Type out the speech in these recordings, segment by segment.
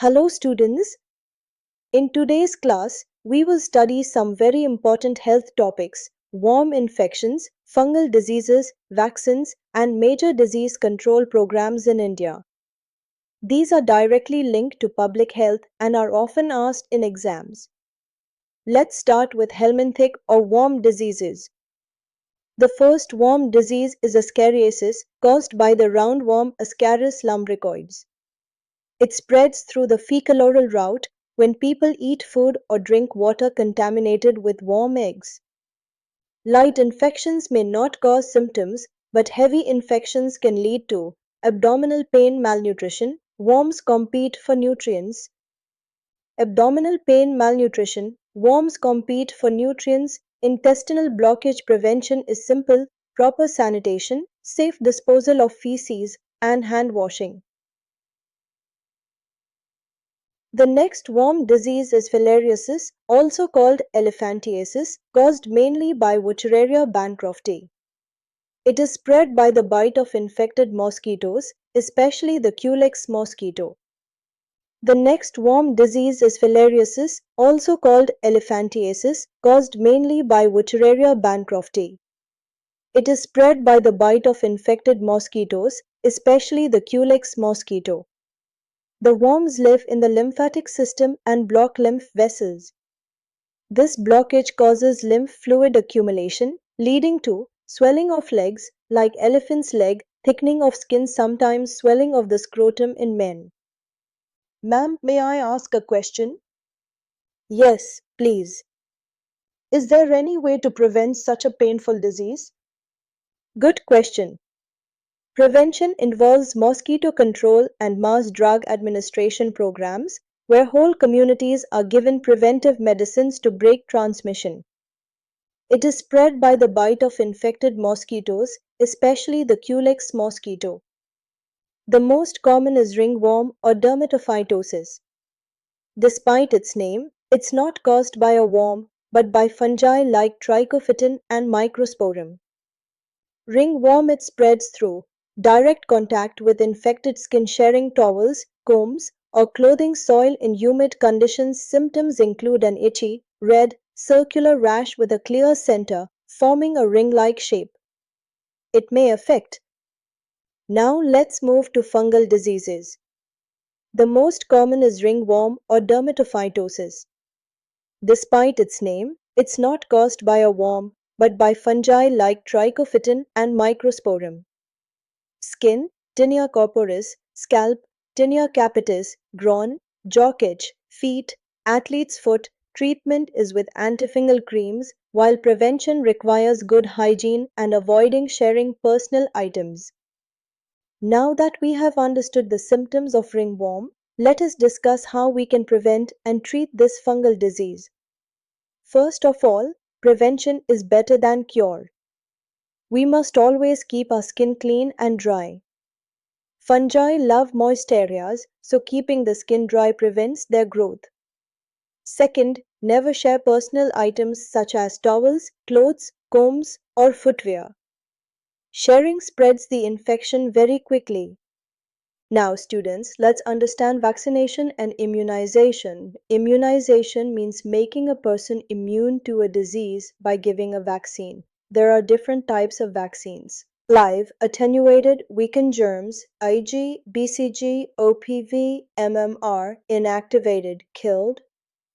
Hello students, in today's class, we will study some very important health topics: worm infections, fungal diseases, vaccines, and major disease control programs in India. These are directly linked to public health and are often asked in exams. Let's start with Helminthic or worm diseases. The first worm disease is ascariasis, caused by the roundworm Ascaris lumbricoides. It spreads through the fecal-oral route when people eat food or drink water contaminated with worm eggs. Light infections may not cause symptoms, but heavy infections can lead to abdominal pain, malnutrition. Worms compete for nutrients. Abdominal pain, malnutrition. Worms compete for nutrients. Intestinal blockage prevention is simple: proper sanitation, safe disposal of feces, and hand washing. The next worm disease is filariasis, also called elephantiasis, caused mainly by Wuchereria bancrofti. It is spread by the bite of infected mosquitoes, especially the Culex mosquito. The next worm disease is filariasis, also called elephantiasis, caused mainly by Wuchereria bancrofti. It is spread by the bite of infected mosquitoes, especially the Culex mosquito. The worms live in the lymphatic system and block lymph vessels. This blockage causes lymph fluid accumulation, leading to swelling of legs, like elephant's leg, thickening of skin, sometimes swelling of the scrotum in men. Ma'am, may I ask a question? Yes, please. Is there any way to prevent such a painful disease? Good question. Prevention involves mosquito control and mass drug administration programs where whole communities are given preventive medicines to break transmission. It is spread by the bite of infected mosquitoes, especially the Culex mosquito. The most common is ringworm or dermatophytosis. Despite its name, it's not caused by a worm but by fungi like trichophyton and microsporum. Ringworm, it spreads through direct contact with infected skin, sharing towels, combs, or clothing soil in humid conditions. Symptoms include an itchy, red, circular rash with a clear center, forming a ring-like shape. It may affect. Now let's move to fungal diseases. The most common is ringworm or dermatophytosis. Despite its name, it's not caused by a worm but by fungi like trichophyton and microsporum. Skin, tinea corporis; scalp, tinea capitis; groin, jock itch; feet, athlete's foot. Treatment is with antifungal creams, while prevention requires good hygiene and avoiding sharing personal items. Now that we have understood the symptoms of ringworm, let us discuss how we can prevent and treat this fungal disease. First of all, prevention is better than cure. We must always keep our skin clean and dry. Fungi love moist areas, so keeping the skin dry prevents their growth. Second, never share personal items such as towels, clothes, combs, or footwear. Sharing spreads the infection very quickly. Now, students, let's understand vaccination and immunization. Immunization means making a person immune to a disease by giving a vaccine. There are different types of vaccines: live, attenuated, weakened germs; Ig, BCG, OPV, MMR; inactivated, killed,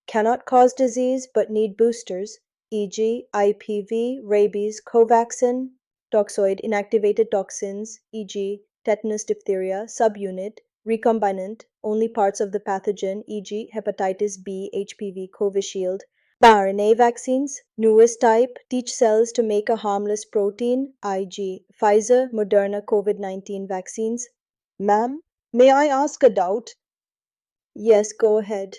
cannot cause disease but need boosters, e.g., IPV, rabies; Covaxin, toxoid, inactivated toxins, e.g., tetanus, diphtheria; subunit, recombinant, only parts of the pathogen, e.g., hepatitis B, HPV; Covishield. mRNA vaccines, newest type, teach cells to make a harmless protein, Ig, Pfizer, Moderna COVID-19 vaccines. Ma'am, may I ask a doubt? Yes, go ahead.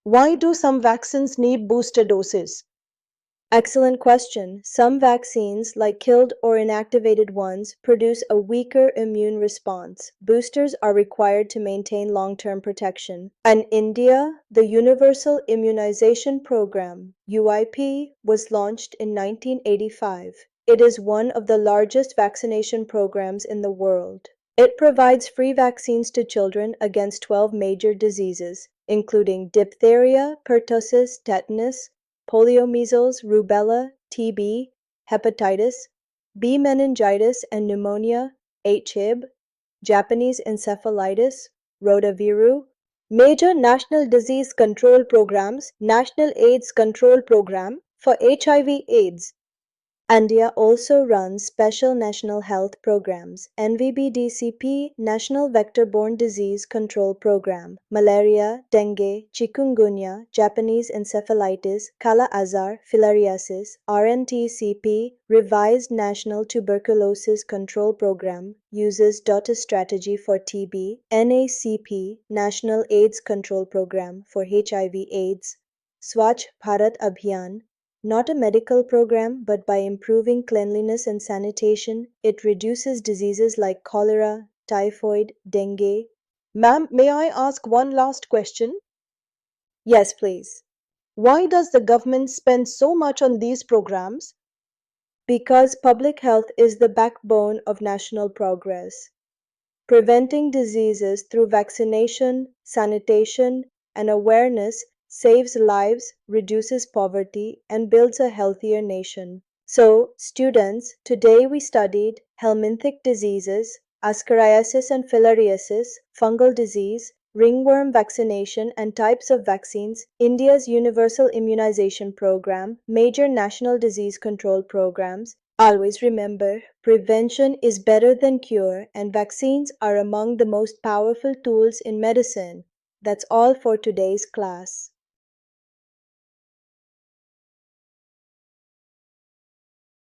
Why do some vaccines need booster doses? Excellent question. Some vaccines, like killed or inactivated ones, produce a weaker immune response. Boosters are required to maintain long-term protection. In India, the Universal Immunization Program, UIP, was launched in 1985. It is one of the largest vaccination programs in the world. It provides free vaccines to children against 12 major diseases. including diphtheria, pertussis, tetanus, polio, measles, rubella, TB, hepatitis, B. meningitis and pneumonia, HIB, Japanese encephalitis, rotavirus. Major national disease control programs: National AIDS Control Program for HIV/AIDS. India also runs special national health programs: NVBDCP National Vector-Borne Disease Control Program, malaria, dengue, chikungunya, Japanese encephalitis, kala-azar, filariasis; RNTCP Revised National Tuberculosis Control Program uses daughter strategy for TB, NACP National AIDS Control Program for HIV/AIDS, Swachh Bharat Abhiyan, not a medical program, but by improving cleanliness and sanitation, it reduces diseases like cholera, typhoid, dengue. Ma'am, may I ask one last question? Yes, please. Why does the government spend so much on these programs? Because public health is the backbone of national progress. Preventing diseases through vaccination, sanitation, and awareness saves lives, reduces poverty, and builds a healthier nation. So, students, today we studied helminthic diseases, ascariasis and filariasis, fungal disease, ringworm vaccination and types of vaccines, India's universal immunization program, major national disease control programs. Always remember, prevention is better than cure, and vaccines are among the most powerful tools in medicine. That's all for today's class.